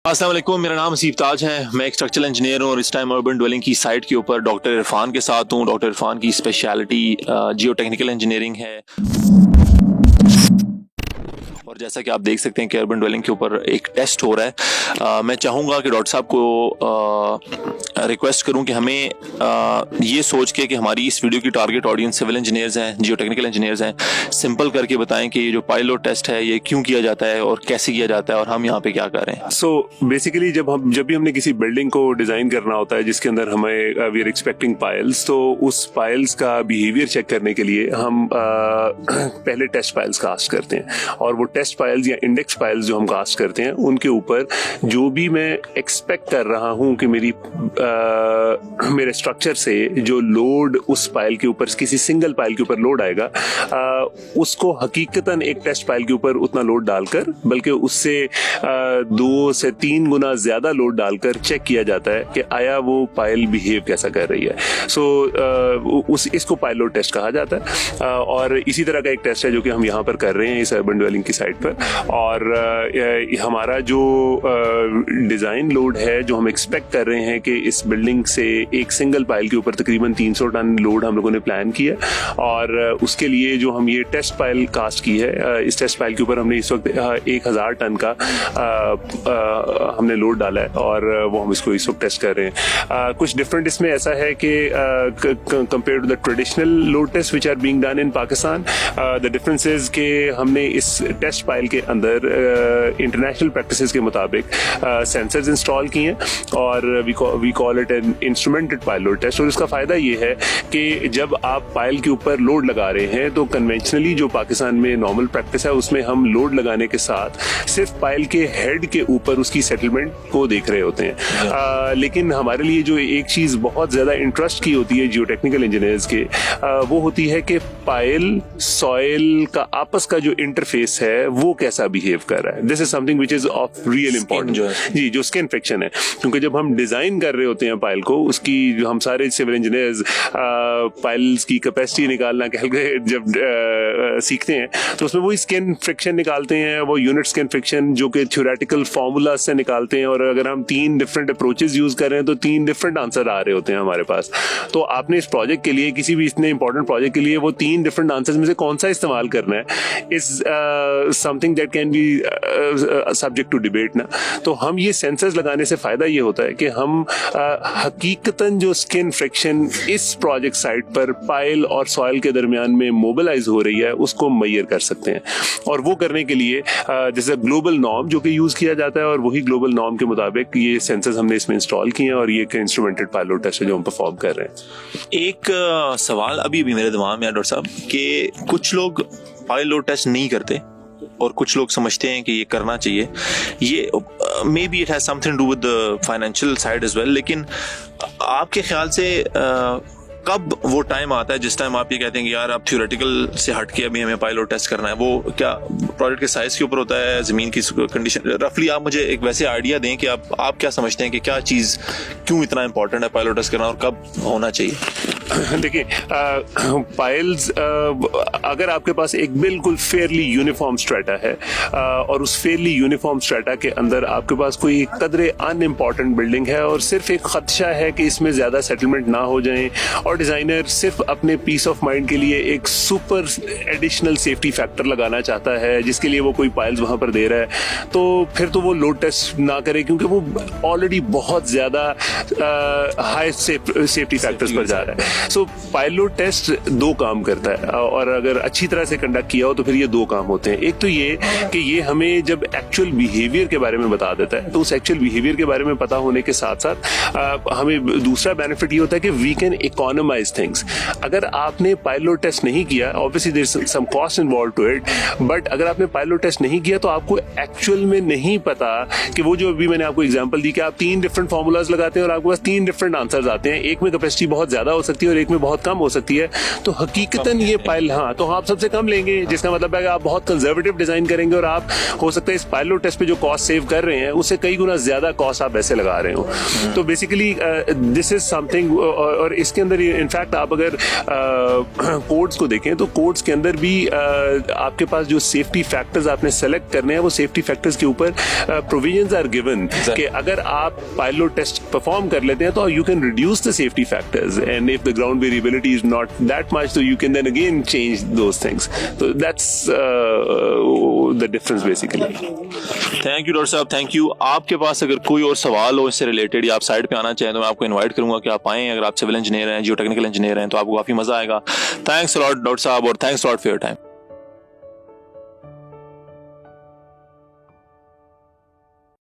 अस्सलाम वालेकुम, मेरा नाम हसीब ताज है। मैं एक स्ट्रक्चरल इंजीनियर हूँ और इस टाइम अर्बन ड्वेलिंग की साइट के ऊपर डॉक्टर इरफान के साथ हूँ। डॉक्टर इरफान की स्पेशलिटी जियो टेक्निकल इंजीनियरिंग है और जैसा कि आप देख सकते हैं कि अर्बन ड्वेलिंग के ऊपर एक टेस्ट हो रहा है। मैं चाहूँगा कि डॉक्टर साहब को रिक्वेस्ट करूं कि हमें ये सोच के कि हमारी इस वीडियो की टारगेट ऑडियंस सिविल इंजीनियर्स हैं, जियो टेक्निकल इंजीनियर्स हैं, सिंपल करके बताएं कि ये जो पायलट टेस्ट है ये क्यों किया जाता है और कैसे किया जाता है और हम यहाँ पे क्या कर रहे हैं। सो बेसिकली जब भी हमने किसी बिल्डिंग को डिजाइन करना होता है जिसके अंदर हमें वी आर एक्सपेक्टिंग पाइल्स, तो उस पाइल्स का बिहेवियर चेक करने के लिए हम पहले टेस्ट पाइल्स कास्ट करते हैं और वो टेस्ट पाइल्स या इंडेक्स पाइल्स जो हम कास्ट करते हैं उनके ऊपर जो भी मैं एक्सपेक्ट कर रहा हूं कि मेरे स्ट्रक्चर से जो लोड उस पाइल के ऊपर, किसी सिंगल पाइल के ऊपर लोड आएगा, उसको हकीकतन एक टेस्ट पाइल के ऊपर उतना लोड डालकर, बल्कि उससे 2 से 3 गुना ज्यादा लोड डालकर चेक किया जाता है कि आया वो पाइल बिहेव कैसा कर रही है। इसको पाइल लोड टेस्ट कहा जाता है और इसी तरह का एक टेस्ट है जो कि हम यहाँ पर कर रहे हैं इस अर्बन ड्वेलिंग की साइट पर। और हमारा जो डिजाइन लोड है जो हम एक्सपेक्ट कर रहे हैं कि इस बिल्डिंग से एक सिंगल पाइल के ऊपर तकरीबन 300 टन लोड हम लोगों ने प्लान किया और उसके लिए जो हम ये टेस्ट पाइल कास्ट की है, इस टेस्ट पाइल के ऊपर हमने इस वक्त 1000 टन का हमने लोड डाला है और वो हम इसको इस वक्त टेस्ट कर रहे हैं। कुछ डिफरेंट इसमें ऐसा है कि compare to the traditional load test which are being done in Pakistan, the difference is कि हमने इस टेस्ट पाइल के अंदर इंटरनेशनल प्रैक्टिसेस के मुताबिक सेंसर्स इंस्टॉल किए हैं और we call it an instrumented pile load test. और इसका फायदा ये है कि जब आप पाइल के ऊपर लोड लगा रहे हैं तो कन्वेंशनली जो पाकिस्तान में नॉर्मल प्रैक्टिस है उसमें हम लोड लगाने के साथ सिर्फ पाइल के हेड के ऊपर उसकी सेटलमेंट को देख रहे होते हैं। लेकिन हमारे लिए जो एक चीज बहुत ज्यादा इंटरेस्ट की होती है जियो टेक्निकल इंजीनियर्स के, वो होती है कि पाइल सॉइल का आपस का जो इंटरफेस है वो कैसा बिहेव कर रहा है। This is something which is of real important जी, जो स्किन फ्रिक्शन है, क्योंकि जब हम डिजाइन कर रहे होते हैं पाइल को, उसकी हम सारे सिविल इंजीनियर्स पाइल्स की कैपेसिटी निकालना जब सीखते हैं तो उसमें वही स्किन फ्रिक्शन निकालते हैं, वो यूनिट स्किन फ्रिक्शन जो कि थ्योरेटिकल फार्मूला से निकालते हैं। और अगर हम 3 डिफरेंट अप्रोचेस यूज कर रहे हैं तो 3 डिफरेंट आंसर आ रहे होते हैं हमारे पास। तो आपने इस प्रोजेक्ट के लिए, किसी भी इतने इंपॉर्टेंट प्रोजेक्ट के लिए, वो 3 डिफरेंट आंसर्स में से कौन सा इस्तेमाल करना है is something that can be subject to debate ना। तो हम ये सेंसर्स लगाने से फायदा ये होता है कि हम हकीकतन जो स्किन फ्रिक्शन इस प्रोजेक्ट साइट पर पाइल और सॉइल के दरमियान में मोबिलाइज हो रही है उसको मेजर कर सकते हैं। और वो करने के लिए जैसे ग्लोबल नॉर्म जो कि यूज किया जाता है और वही ग्लोबल नॉर्म के मुताबिक ये सेंसर्स हमने इसमें इंस्टॉल किए हैं और ये एक इंस्ट्रूमेंटेड पाइल लोड टेस्ट है जो हम परफॉर्म कर रहे हैं। एक सवाल अभी भी मेरे दिमाग में है डॉक्टर साहब कि कुछ लोग पाइल लोड टेस्ट नहीं करते और कुछ लोग समझते हैं कि ये करना चाहिए। ये maybe it has something to do with the financial side as well, लेकिन आपके ख्याल से कब वो टाइम आता है जिस टाइम आप ये कहते हैं कि यार अब थ्योरेटिकल से हट के अभी हमें पाइलट टेस्ट करना है? वो क्या प्रोजेक्ट के साइज के ऊपर होता है, जमीन की कंडीशन? रफली आप मुझे एक वैसे आइडिया दें कि आप क्या समझते हैं कि क्या चीज क्यों इतना इंपॉर्टेंट है पाइलट टेस्ट करना और कब होना चाहिए? देखिए, पाइल्स अगर आपके पास एक बिल्कुल फेयरली यूनिफॉर्म स्ट्रेटा है और उस फेयरली यूनिफॉर्म स्ट्रेटा के अंदर आपके पास कोई कदरे अनइम्पॉर्टेंट बिल्डिंग है और सिर्फ एक खदशा है कि इसमें ज्यादा सेटलमेंट ना हो जाए और डिजाइनर सिर्फ अपने पीस ऑफ माइंड के लिए एक सुपर एडिशनल सेफ्टी फैक्टर लगाना चाहता है जिसके लिए वो कोई पाइल्स वहां पर दे रहा है, तो फिर तो वो लोड टेस्ट ना करे, क्योंकि वो ऑलरेडी बहुत ज्यादा हाई सेफ्टी फैक्टर्स पर जा रहा है। सो पाइल लोड टेस्ट 2 काम करता है और अगर अच्छी तरह से कंडक्ट किया हो तो फिर ये 2 काम होते हैं। एक तो ये कि ये हमें जब एक्चुअल बिहेवियर के बारे में बता देता है, तो उस एक्चुअल बिहेवियर के बारे में पता होने के साथ साथ हमें दूसरा बेनिफिट ये होता है कि वी कैन इकोनॉमाइज थिंग्स। अगर आपने पाइल लोड टेस्ट नहीं किया, obviously there is some cost involve to it, but अगर आपने पाइल लोड टेस्ट नहीं किया तो आपको एक्चुअल में नहीं पता कि वो जो अभी मैंने आपको एग्जांपल दी कि आप 3 डिफरेंट फार्मूलाज लगाते हैं और आपके पास 3 डिफरेंट आंसर्स आते हैं। एक में कैपेसिटी बहुत ज्यादा हो सकती है और और एक में बहुत कम हो सकती है, तो हकीकतन ये पायल, हाँ, तो आप सबसे कम लेंगे, जिसका मतलब है कि आप बहुत कंजर्वेटिव डिजाइन करेंगे और आप हो सकता है इस पायल लोड टेस्ट पे जो कॉस्ट सेव कर रहे हैं उससे कई गुना ज्यादा कॉस्ट आप ऐसे लगा रहे हो। तो बेसिकली दिस इज समथिंग, और इसके अंदर इनफैक्ट आप अगर कोड्स को देखें तो कोड्स के अंदर भी आपके पास जो सेफ्टी फैक्टर्स आपने सेलेक्ट करने हैं, वो सेफ्टी फैक्टर्स के ऊपर प्रोविजंस आर गिवन कि अगर आप पायल लोड टेस्ट परफॉर्म कर लेते हैं तो you can reduce the safety factors, and if the ground variability is not that much तो you can then again change those things. तो that's the difference basically. Thank you doctor साहब, thank you. आपके पास अगर कोई और सवाल हो इससे रिलेटेड या आप साइड पे आना चाहें तो मैं आपको इनवाइट करूंगा कि आप आएं। अगर आप सिविल इंजीनियर हैं, जियो टेक्निकल इंजीनियर हैं, तो आपको काफी मजा आएगा। थैंक्स अ लॉट डॉक्टर साहब, और thanks a lot for your time.